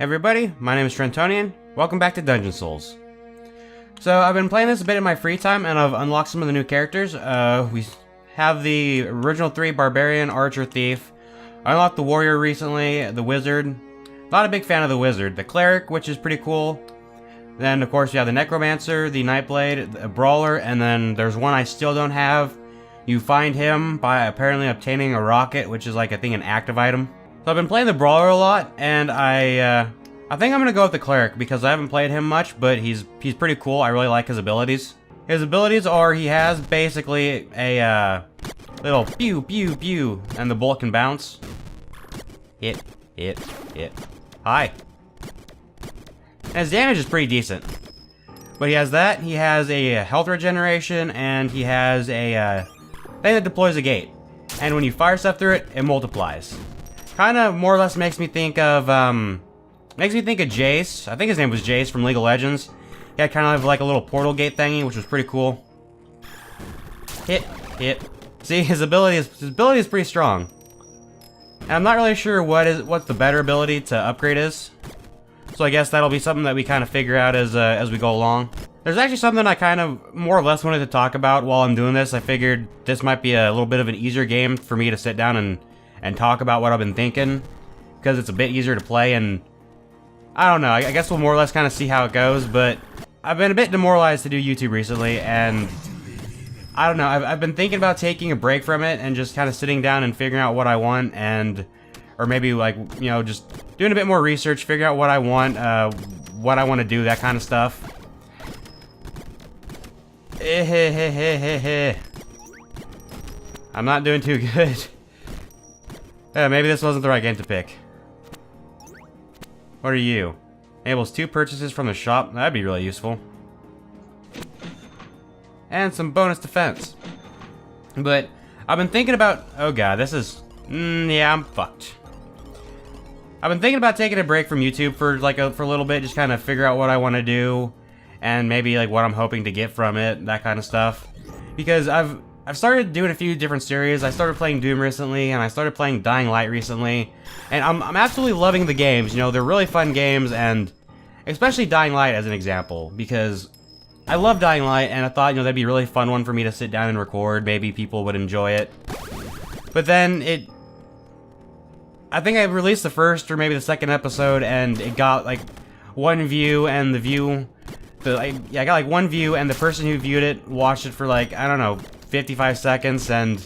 Everybody, my name is Trentonian. Welcome back to Dungeon Souls. So I've been playing this a bit in my free time, and I've unlocked some of the new characters. We have the original 3, Barbarian, Archer, Thief. I unlocked the Warrior recently, the Wizard. Not a big fan of the Wizard. The Cleric, which is pretty cool. Then, of course, you have the Necromancer, the Nightblade, the Brawler, and then there's one I still don't have. You find him by apparently obtaining a rocket, which is like, I think, an active item. So I've been playing the Brawler a lot, and I think I'm gonna go with the Cleric because I haven't played him much, but he's pretty cool. I really like his abilities. His abilities are he has basically a little pew pew pew, and the bullet can bounce. Hit. Hi. And his damage is pretty decent. But he has that. He has a health regeneration, and he has a thing that deploys a gate. And when you fire stuff through it, it multiplies. Kind of more or less makes me think of Jace. I think his name was Jace from League of Legends. He had kind of like a little portal gate thingy, which was pretty cool. Hit. See, his ability is pretty strong. And I'm not really sure what the better ability to upgrade is. So I guess that'll be something that we kind of figure out as we go along. There's actually something I kind of more or less wanted to talk about while I'm doing this. I figured this might be a little bit of an easier game for me to sit down and talk about what I've been thinking, because it's a bit easier to play, and I don't know, I guess we'll more or less kind of see how it goes, but I've been a bit demoralized to do YouTube recently, and I don't know, I've been thinking about taking a break from it and just kind of sitting down and figuring out what I want, or maybe like, you know, just doing a bit more research, figuring out what I want to do, that kind of stuff. I'm not doing too good. Maybe this wasn't the right game to pick. What are you? Enables 2 purchases from the shop. That'd be really useful. And some bonus defense. But I've been thinking about... Oh god, this is... yeah, I'm fucked. I've been thinking about taking a break from YouTube for a little bit, just kind of figure out what I want to do, and maybe like what I'm hoping to get from it, that kind of stuff. Because I've started doing a few different series. I started playing Doom recently, and I started playing Dying Light recently. And I'm absolutely loving the games. You know, they're really fun games, and especially Dying Light as an example, because I love Dying Light, and I thought, you know, that'd be a really fun one for me to sit down and record. Maybe people would enjoy it. But then I think I released the first or maybe the second episode, and it got like 1 view, and I got like 1 view, and the person who viewed it watched it for like, I don't know, 55 seconds, and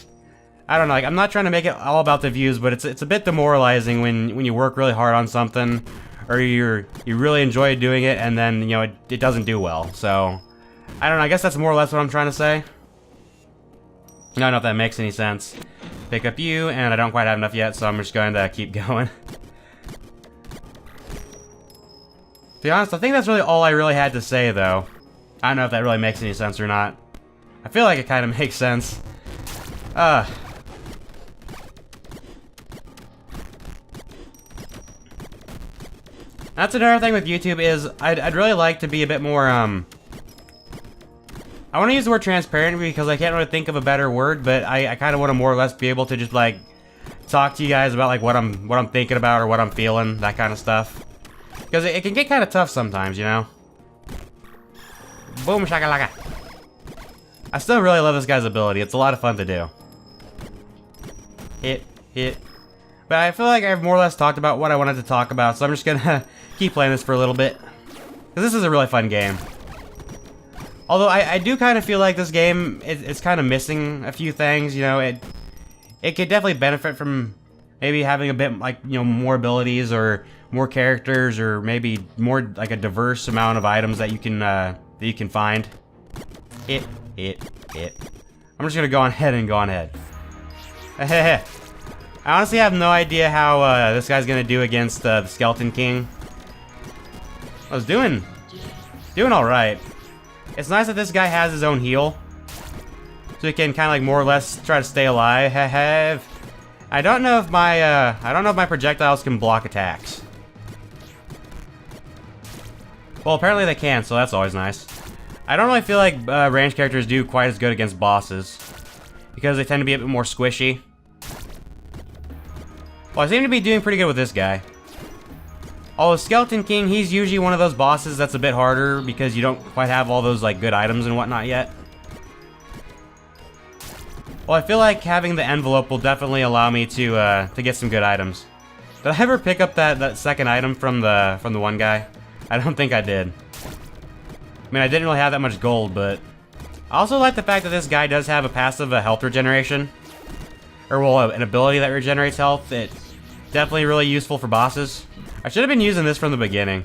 I don't know, like, I'm not trying to make it all about the views, but it's a bit demoralizing when you work really hard on something, or you really enjoy doing it, and then, you know, it doesn't do well. So I don't know, I guess that's more or less what I'm trying to say. I don't know if that makes any sense. Pick up you, and I don't quite have enough yet, so I'm just going to keep going. To be honest, I think that's really all I really had to say, though. I don't know if that really makes any sense or not. I feel like it kind of makes sense. That's another thing with YouTube is I'd really like to be a bit more, I want to use the word transparent because I can't really think of a better word, but I kind of want to more or less be able to just, like, talk to you guys about, like, what I'm thinking about or what I'm feeling, that kind of stuff. Because it can get kind of tough sometimes, you know? Boom shakalaka. I still really love this guy's ability. It's a lot of fun to do. Hit. But I feel like I've more or less talked about what I wanted to talk about, so I'm just gonna keep playing this for a little bit. Because this is a really fun game. Although I do kind of feel like this game, it's kind of missing a few things, you know? It could definitely benefit from maybe having a bit, like, you know, more abilities or more characters, or maybe more, like, a diverse amount of items that you can find. Hit. I'm just gonna go on ahead. I honestly have no idea how this guy's gonna do against the Skeleton King. I was doing alright. It's nice that this guy has his own heal, so he can kind of like more or less try to stay alive. I don't know if my projectiles can block attacks. Well, apparently they can, so that's always nice. I don't really feel like ranged characters do quite as good against bosses, because they tend to be a bit more squishy. Well, I seem to be doing pretty good with this guy. Although Skeleton King, he's usually one of those bosses that's a bit harder because you don't quite have all those like good items and whatnot yet. Well, I feel like having the envelope will definitely allow me to get some good items. Did I ever pick up that second item from the one guy? I don't think I did. I mean, I didn't really have that much gold, but I also like the fact that this guy does have a passive health regeneration. Or, well, an ability that regenerates health. It's definitely really useful for bosses. I should have been using this from the beginning.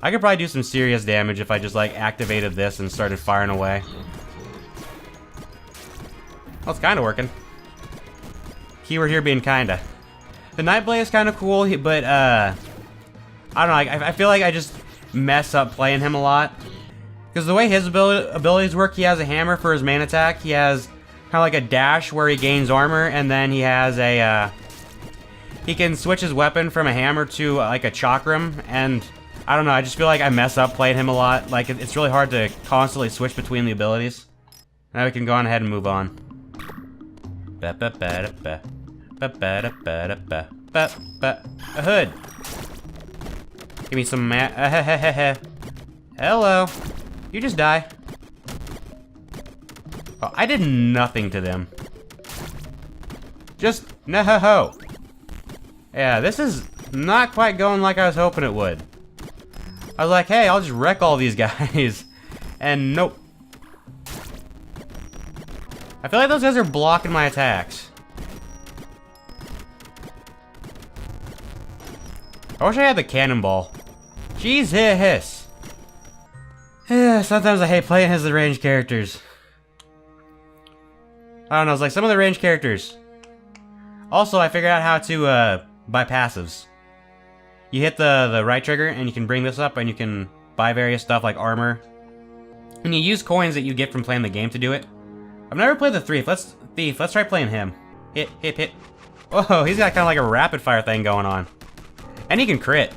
I could probably do some serious damage if I just, like, activated this and started firing away. Well, it's kind of working. Keyword here being kinda. The Nightblade is kind of cool, but, I don't know, I feel like I just mess up playing him a lot. Because the way his abilities work, he has a hammer for his main attack, he has kind of like a dash where he gains armor, and then he has a, he can switch his weapon from a hammer to, like, a chakram, and I don't know, I just feel like I mess up playing him a lot. Like, it's really hard to constantly switch between the abilities. Now we can go on ahead and move on. A hood. Give me some hello. You just die. Oh, I did nothing to them. Just no. Yeah, this is not quite going like I was hoping it would. I was like, hey, I'll just wreck all these guys. And nope. I feel like those guys are blocking my attacks. I wish I had the cannonball. Jesus. Sometimes I hate playing as the ranged characters. I don't know, it's like some of the ranged characters. Also, I figured out how to buy passives. You hit the right trigger and you can bring this up and you can buy various stuff like armor. And you use coins that you get from playing the game to do it. I've never played the Thief. Let's try playing him. Hit, hit, hit. Whoa, he's got kind of like a rapid fire thing going on. And he can crit.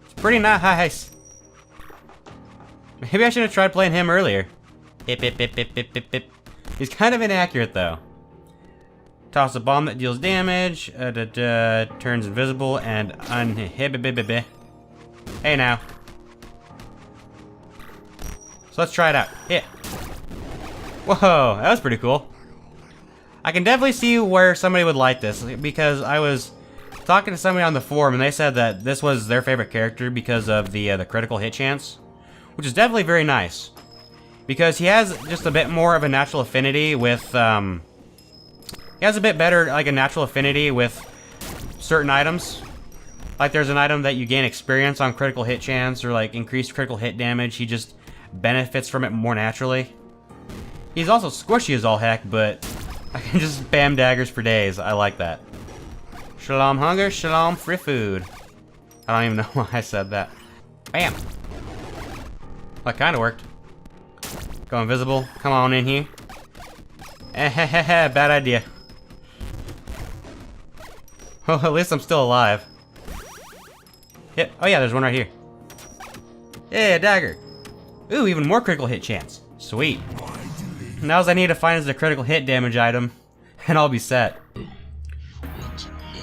It's pretty nice. Maybe I should have tried playing him earlier. Hip, hip, hip, hip, hip, hip, hip. He's kind of inaccurate though. Toss a bomb that deals damage, turns invisible, and unhit. Hey now. So let's try it out. Hit. Whoa, that was pretty cool. I can definitely see where somebody would like this, because I was talking to somebody on the forum and they said that this was their favorite character because of the critical hit chance, which is definitely very nice. Because he has just a bit more of a natural affinity with, he has a bit better, like, a natural affinity with certain items. Like, there's an item that you gain experience on critical hit chance, or, like, increased critical hit damage. He just benefits from it more naturally. He's also squishy as all heck, but I can just spam daggers for days. I like that. Shalom hunger, shalom free food. I don't even know why I said that. Bam! That kinda worked. Go invisible. Come on in here. Bad idea. Oh, at least I'm still alive. Yep. Oh yeah, there's one right here. Yeah, dagger. Ooh, even more critical hit chance. Sweet. Now all I need to find is the critical hit damage item, and I'll be set.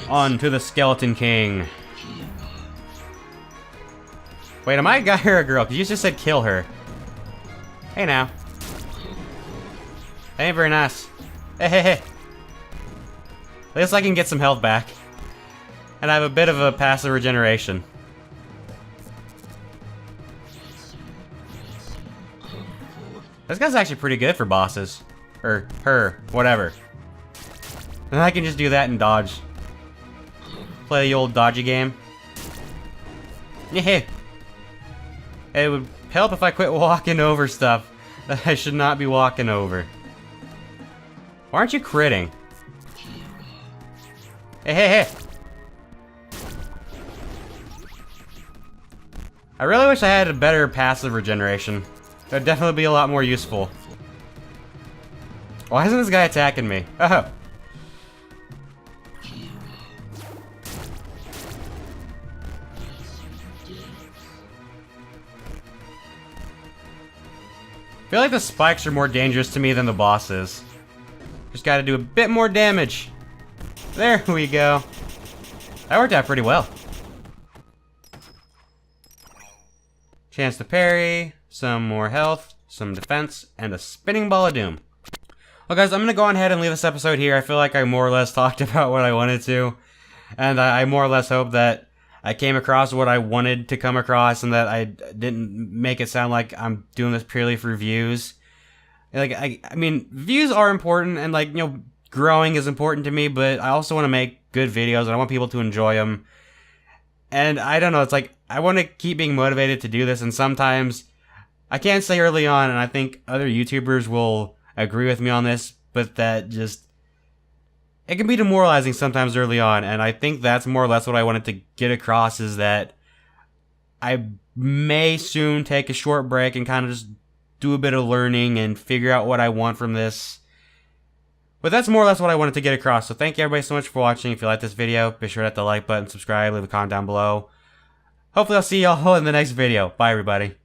On to the Skeleton King. Wait, am I a guy or a girl? Because you just said kill her. Hey now. That ain't very nice. Hey. At least I can get some health back. And I have a bit of a passive regeneration. This guy's actually pretty good for bosses. Or her, whatever. And I can just do that and dodge. Play the old dodgy game. Yeah. It would help if I quit walking over stuff that I should not be walking over. Why aren't you critting? Hey. I really wish I had a better passive regeneration. That'd definitely be a lot more useful. Why isn't this guy attacking me? Oh. I feel like the spikes are more dangerous to me than the bosses. Just gotta do a bit more damage. There we go. That worked out pretty well. chance to parry, some more health, some defense, and a spinning ball of doom. Well guys, I'm going to go ahead and leave this episode here. I feel like I more or less talked about what I wanted to. And I more or less hope that I came across what I wanted to come across and that I didn't make it sound like I'm doing this purely for views. Like, I mean, views are important and, like, you know, growing is important to me, but I also want to make good videos and I want people to enjoy them. And I don't know, it's like, I want to keep being motivated to do this, and sometimes I can't say early on, and I think other YouTubers will agree with me on this, but that just, it can be demoralizing sometimes early on, and I think that's more or less what I wanted to get across, is that I may soon take a short break and kind of just do a bit of learning and figure out what I want from this. But that's more or less what I wanted to get across, so thank you everybody so much for watching. If you like this video, be sure to hit the like button, subscribe, leave a comment down below. Hopefully I'll see y'all in the next video. Bye everybody.